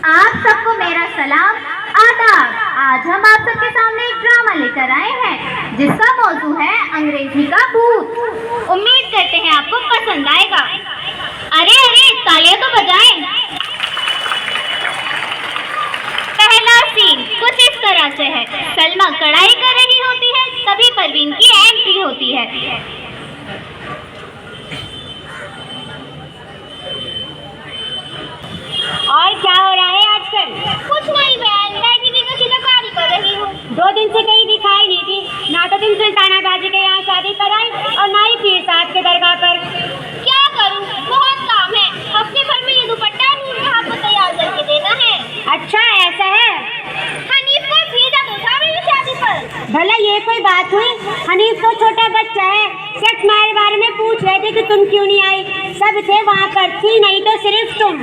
आप सबको मेरा सलाम, आदाब। आज हम आप सबके सामने एक ड्रामा लेकर आए हैं जिसका मौजू है अंग्रेजी का भूत। उम्मीद करते हैं आपको पसंद आएगा। अरे अरे तालियां तो बजाएं। पहला सीन कुछ इस तरह से है। सलमा कढ़ाई कर रही होती है, तभी परवीन की एंट्री होती है। और क्या हो रहा है आजकल? कुछ नहीं बहन, बैठी भी तो चित्रकारी कर रही हूँ। 2 दिन से कहीं दिखाई नहीं थी। ना तो तुम सुल्ताना बाजी के यहाँ शादी कराई और ना ही पीर साहब के दरगाह पर। क्या करूँ, बहुत काम है। हफ्ते भर में ये दुपट्टा नूर के हाथ को तैयार करके देना है। अच्छा ऐसा है। हनीफ को भेजा तो था मेरी शादी पर। भला ये कोई बात हुई? हनीफ तो छोटा बच्चा है। सच तुम्हारे बारे में पूछ रहे थे कि तुम क्यों नहीं आई। सब थे वहाँ पर, थी नहीं तो सिर्फ तुम।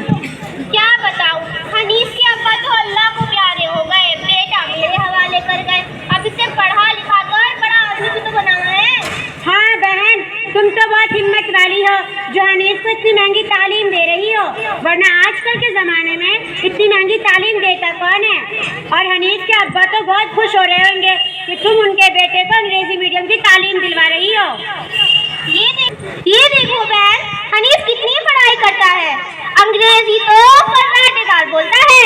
क्या बताऊँ, हनीफ के अब्बा तो अल्लाह को प्यारे हो गए, बेटा मेरे हवाले कर गए। अब इसे पढ़ा लिखा कर बड़ा आदमी भी तो बनाना है। हाँ बहन, तुम तो बहुत हिम्मत वाली हो जो हनीफ को इतनी महंगी तालीम दे रही हो, वरना आजकल के ज़माने में इतनी महंगी तालीम देता कौन है। और हनीफ के अब्बा तो बहुत खुश हो रहे होंगे कि तुम उनके बेटे को अंग्रेजी मीडियम की तालीम दिलवा रही हो। ये देखो बहन, हनीफ कितनी पढ़ाई करता है। अंग्रेजी तो फर्राटेदार बोलता है।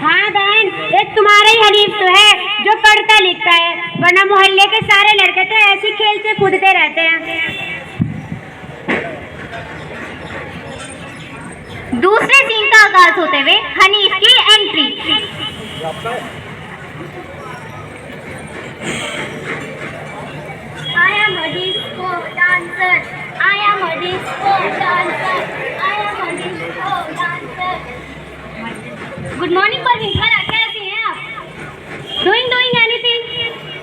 हाँ बहन, एक तुम्हारा ही हनीफ तो है जो पढ़ता लिखता है, वरना मोहल्ले के सारे लड़के तो ऐसे खेलते कूदते रहते हैं। दूसरे सीन का आगाज होते हुए हनीफ की entry. I am a disco dancer. I am a disco dancer. I am a disco dancer. Good morning Parveen, कैसे हैं आप? Doing anything?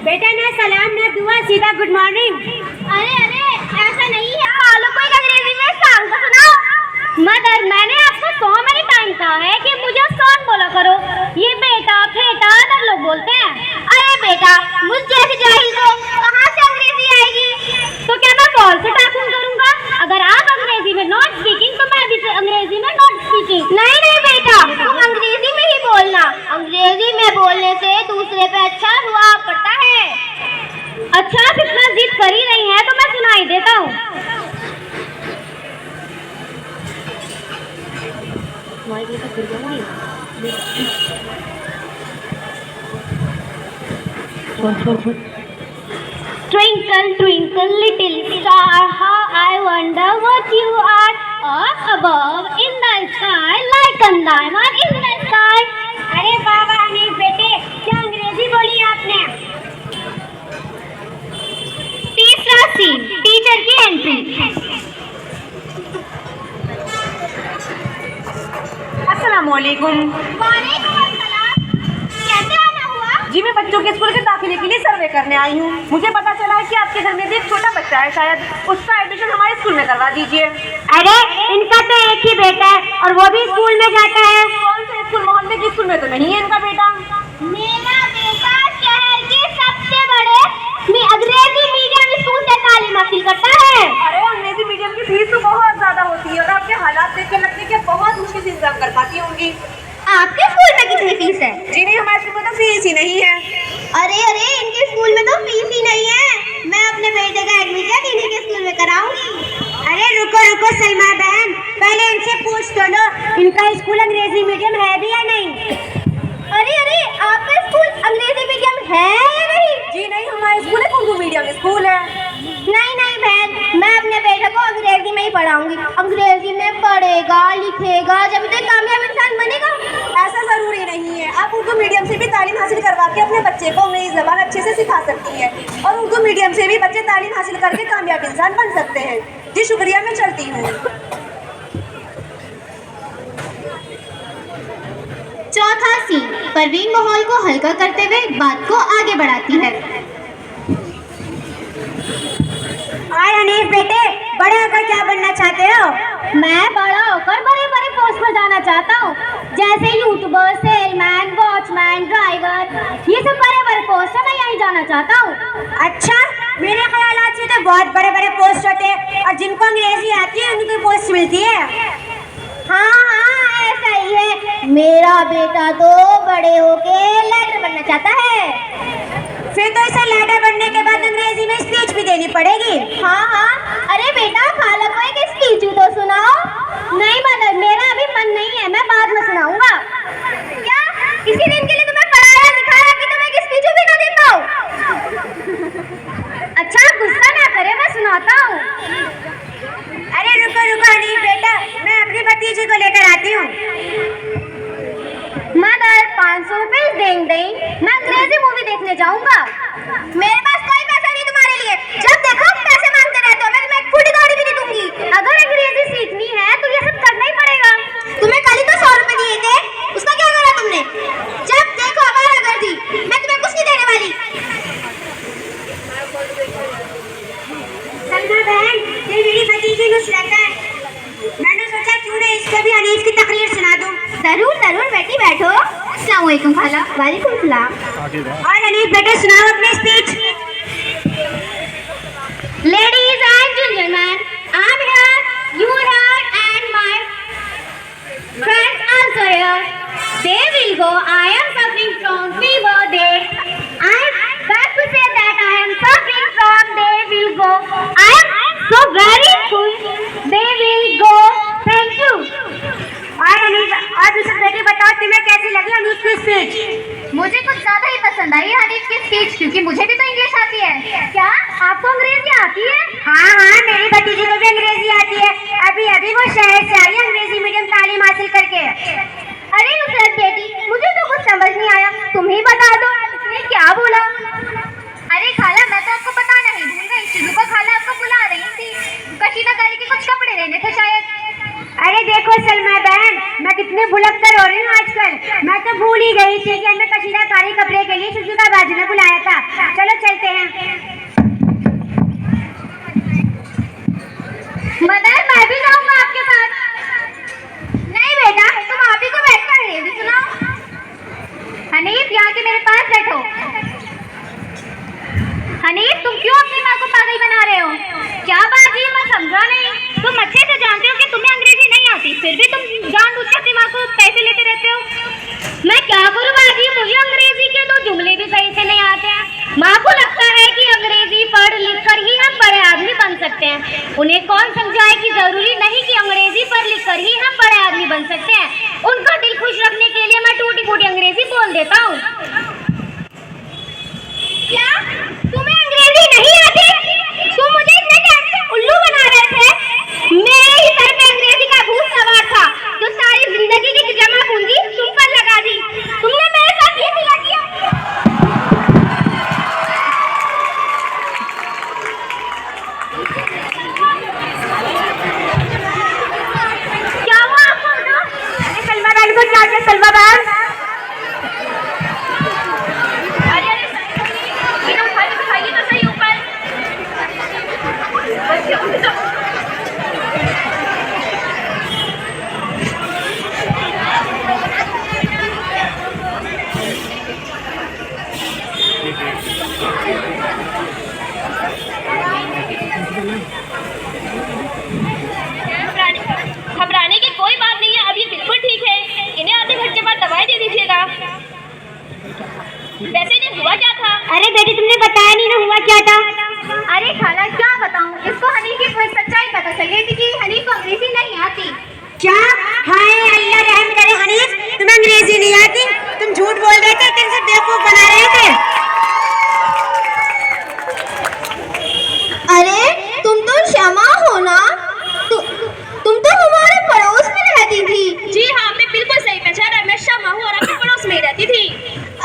बेटा ना सलाम ना दुआ, सीधा गुड मॉर्निंग। अरे ऐसा नहीं है। आलो को एक अंग्रेजी में सॉन्ग तो सुनाओ। मदर, मैंने आपको so many टाइम कहा है कि मुझे सॉन्ग बोला करो। ये बेटा फेटा अदर लोग बोलते हैं। अरे बेटा, मुझ जैसे जाहिल को कहाँ से अंग्रेजी आएगी? तो क्या मैं बॉल से टाकूं करूँगा? अगर आप अंग्रेजी में नॉट स्पीकिंग तो मैं भी अंग्रेजी में नॉट स्पीकिंग। नहीं बेटा, तुम अंग्रेजी में ही बोलना। अंग्रेजी में बोलने से दूसरे पे अच्छा प्रभाव पड़ता है। अच्छा, आप इतना जिद कर ही रही हैं तो मैं सुनाई देता हूँ। Twinkle, twinkle, little star, how I wonder what you are. Up above in the sky, like a diamond in the sky. अरे बाबा हनीफ बेटे, क्या अंग्रेजी बोली आपने? तीसरा सीन, टीचर की एंट्री। अस्सलामुअलैकुम। वालेकुम अस्सलाम। कैसे आना हुआ? जी मैं बच्चों के स्कूल के दाखिले के लिए सर्वे करने आई हूँ। मुझे पता चला है कि आपके घर में भी एक छोटा बच्चा है, शायद उसका एडमिशन हमारे स्कूल में करवा दीजिए। अरे इनका तो एक ही बेटा है और वो भी स्कूल में जाता है। कौन से स्कूल? मोहल्ले के स्कूल में तो नहीं है इनका बेटा। मेरा बेटा शहर के सबसे बड़े अंग्रेजी मीडियम स्कूल से तालीम हासिल करता है। अरे अंग्रेजी मीडियम की फीस तो बहुत ज्यादा होती है और आपके हालात देख के लगता है कि बहुत मुश्किल से इंतजाम कर पाती होंगी। आपके स्कूल में कितनी फीस है? जी नहीं, हमारे स्कूल में तो फीस ही नहीं है। अरे इनके स्कूल में तो फीस ही नहीं है। मैं अपने बेटे का एडमिशन इन्हीं के स्कूल में कराऊंगी। अरे रुको सलमा बहन, पहले इनसे पूछ तो लो इनका स्कूल अंग्रेजी मीडियम है भी या नहीं। अरे आपका स्कूल अंग्रेजी मीडियम है या नहीं? जी नहीं, हमारा स्कूल एक उर्दू मीडियम स्कूल है। नहीं बहन, मैं अपने बेटे को अंग्रेजी में ही पढ़ाऊंगी। अंग्रेजी में पढ़ेगा लिखेगा जब तो कामयाब इंसान बनेगा। ऐसा जरूरी नहीं है, आप उर्दू मीडियम से भी तालीम हासिल करवा के अपने बच्चे को अंग्रेजी ज़बान अच्छे से सिखा सकती हैं और उर्दू मीडियम से भी बच्चे तालीम हासिल करके कामयाब इंसान बन सकते हैं। जी शुक्रिया, मैं चलती हूँ। चौथा सीन, परवीन माहौल को हल्का करते हुए बात को आगे बढ़ाती है। और हनीफ बेटे, बड़े होकर क्या बनना चाहते हो? मैं बड़ा होकर बड़े पोस्ट पर जाना चाहता हूँ, जैसे यूट्यूबर, सेलमैन, वॉचमैन, ड्राइवर। ये सब बड़े पोस्ट है, मैं यहीं जाना चाहता हूँ। अच्छा, मेरे ख्याल से तो बहुत बड़े पोस्ट होते हैं और जिनको अंग्रेजी आती है उनको पोस्ट मिलती है। हाँ ऐसा ही रही है। मेरा बेटा तो बड़े होके लेटर बनना चाहता है। फिर तो इसे लेटर बनने के बाद अंग्रेजी में स्पीच भी देनी पड़ेगी। हाँ हाँ, अरे बेटा खाला को एक स्पीच तो सुनाओ। नहीं मदर, मेरा अभी मन नहीं है, मैं बाद में सुनाऊंगा। क्या इसी दिन के लिए तुम्हें पढ़ाया लिखाया कि तुम एक स्पीच भी ना दे पाओ? अच्छा गुस्सा ना करे, मैं सुनाता हूँ। अरे रुको रुको हनीफ बेटा, मैं अपनी भतीजी को लेकर आती हूँ। मदर 500 रुपए देंगे, मैं अंग्रेजी मूवी देखने जाऊंगा। मेरे पास कोई पैसा नहीं तुम्हारे लिए, जब देखो पैसे मांगते रहते हो। मैं तुम्हें एक फूटी कौड़ी भी नहीं दूंगी। अगर अंग्रेजी सीखनी है तो ये सब करना ही पड़ेगा। तुम्हें कल ही तो 100 रुपए दिए थे, उसका क्या करा तुमने? जब देखो बाहर कर दी, मैं तुम्हें कुछ नहीं देने वाली। सलमा बहन, ये मेरी भतीजी नुसरत है। मैंने सोचा क्यों ना इसको भी हनीफ की तकरीर सुना दूं। जरूर जरूर बेटी बैठो। अस्सलाम वालेकुम खाला। वालेकुम सलाम। और हनीफ बेटा सुनाओ अपनी speech. Ladies and gentlemen, I'm here, you here, and my friends also here. They will go. I am suffering from fever. I am back to say that I am suffering from. They will go. I am so very full. They will go. Thank you. और हनीफ और नुसरत बेटी बताओ तुम्हें कैसी लगी हनीफ की speech? मुझे कुछ ज्यादा ही पसंद आई हनीफ की स्पीच, क्योंकि मुझे भी तो इंग्लिश आती है। क्या आपको अंग्रेजी आती है? हाँ हाँ, मेरी भतीजी को भी अंग्रेजी आती है। अभी अभी वो शहर से आई है अंग्रेजी मीडियम तालीम हासिल करके। अरे नुसरत बेटी, मुझे तो कुछ समझ नहीं आया, तुम ही बता दो इसने क्या बोला। अरे खाला, मैं तो आपको बताना ही भूल गई। सिद्धू को खाला आपको बुला रही थी, कशीदा कारी के कुछ कपड़े लेने थे शायद। अरे देखो सलमा बहन, मैं कितने भुलक्कर हो रही हूँ आजकल। मैं तो भूल ही गई थी कि हमें कशीदा कारी कपड़े के लिए सिद्धू का बाजू ने बुलाया था। चलो चलते हैं। मदर, मैं भी जाऊंगा आपके साथ। नहीं बेटा, तुम आप ही को बैठ कर अंग्रेजी सुनाओ। हनीफ, यहाँ के मेरे पास बैठो। हनीफ, तुम क्यों अपनी माँ को पागल बना रहे हो? क्या बात है, मैं समझा नहीं। तुम अच्छे से जानते हो कि तुम्हें अंग्रेजी नहीं आती, फिर भी तुम जानबूझ के अपनी माँ को पैसे लेते रहते हो। मैं क्या करूँ बाजी, मुझे अंग्रेजी के दो जुमले भी सही से नहीं आते हैं। माँ को लगता है कि अंग्रेजी पढ़ लिख कर ही हम बड़े आदमी बन सकते हैं। उन्हें कौन समझाए कि जरूरी नहीं कि अंग्रेजी पढ़ लिख कर ही हम बड़े आदमी बन सकते हैं। उनका दिल खुश रखने के लिए मैं टूटी फूटी अंग्रेजी बोल देता हूँ। क्या तुम्हें अंग्रेजी नहीं आती? तुम मुझे इतने टाइम से उल्लू बना रहे थे। मेरे ही सर पे अंग्रेजी का भूत सवार था, जो सारी जिंदगी की जमा पूंजी तुम पर लगा दी। तुमने मेरे साथ ये किया किया। क्या हुआ आपको? अरे सलमा बहन को क्या किया सलमा बहन? घबराने की कोई बात नहीं है, अब ये बिल्कुल ठीक है। इन्हें आधे घंटे बाद दवाई दे दीजिएगा। वैसे इन्हें हुआ क्या था? अरे बेटी, तुमने बताया नहीं ना हुआ क्या था? अरे खाला, क्या बताऊं, इसको हनीफ की कोई सच्चाई पता चल गई थी कि हनीफ को अंग्रेजी नहीं आती। क्या? हाय अल्लाह रहम करे हनीफ, तुम्हें अंग्रेजी नहीं आती? तुम झूठ बोल रहे थे, तुमसे बेवकूफ बना रहे थे। अरे तुम तो शमा हो ना? तुम तो हमारे पड़ोस में रहती थी। जी हाँ, आपने बिल्कुल सही पहचाना, मैं शमा हूँ और आपके पड़ोस में ही रहती थी।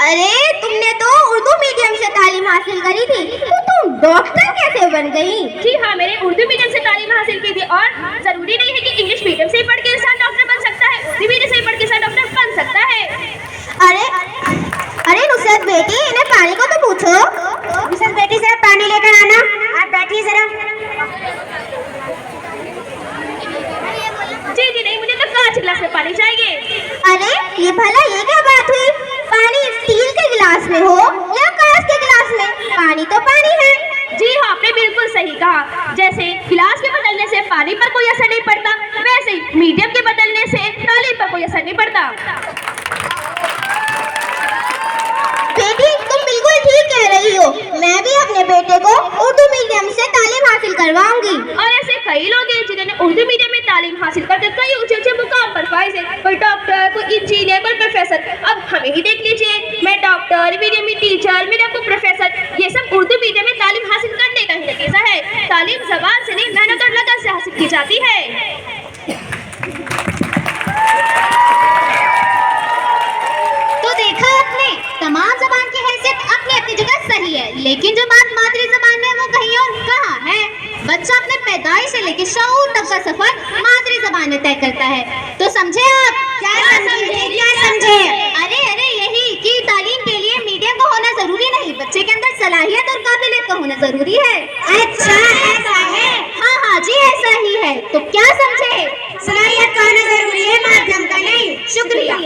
अरे तुमने तो उर्दू मीडियम से तालीम हासिल करी थी, तो तुम डॉक्टर कैसे बन गई? जी हाँ, मैंने उर्दू मीडियम से तालीम हासिल की थी, और जरूरी नहीं है कि इंग्लिश मीडियम से ही पढ़ के इंसान डॉक्टर बन सकता है। उर्दू मीडियम से ही पढ़ के इंसान डॉक्टर बन सकता है। अरे नुसरत बेटी, इन्हें पानी को तो पूछो। नुसरत बेटी, जरा पानी लेकर आना। आप बैठिए जरा। जी नहीं, मुझे तो कांच गिलास में पानी चाहिए। अरे ये भला ये क्या बात हुई? पानी स्टील के गिलास में हो या कांच के गिलास में, पानी तो पानी है। जी हाँ, आपने बिल्कुल सही कहा। जैसे गिलास के बदलने से पानी पर कोई असर नहीं पड़ता, वैसे ही मीडियम के बदलने से तालीम पर कोई असर नहीं पड़ता। बेटी, तुम बिल्कुल ठीक कह रही हो। मैं भी अपने बेटे को उर्दू मीडियम से तालीम हासिल करवाऊंगी। और ऐसे कई लोग हैं जिन्होंने उर्दू मीडियम में तालीम हासिल करके कई ऊंचे मुकाम पर फाइज है। कोई डॉक्टर, कोई इंजीनियर, कोई प्रोफेसर। अब हमें ही देख लीजिए, मैं डॉक्टर, मेरी अम्मी टीचर, मेरा को प्रोफेसर, ये सब उर्दू मीडियम में तालीम हासिल करने का ही नतीजा है। तालीम जबान से नहीं, मेहनत और लगन से हासिल की जाती है। तो देखा आपने, तमाम जबान की हैसियत अपनी अपनी जगह सही है, लेकिन जो बात मादरी जबान में वो कहीं और कहाँ है। बच्चा अपने पैदाइश से लेकर शऊर तक का सफर मादरी जबान में तय करता है। तो समझे आप? क्या समझे? अरे यही कि तालीम के लिए मीडियम का होना जरूरी नहीं, बच्चे के अंदर सलाहियत और काबिलियत का होना जरूरी है। अच्छा, ऐसा है? हाँ जी, ऐसा ही है। तो क्या समझे? सलाहियत का होना जरूरी है, माध्यम का नहीं। शुक्रिया।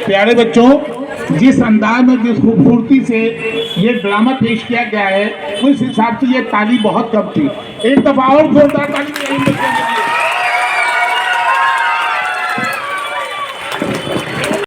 प्यारे बच्चों, जिस अंदाज में, जिस खूबसूरती से ये ड्रामा पेश किया गया है, उस हिसाब से ये ताली बहुत कम थी। एक दफा और जोरदार ताली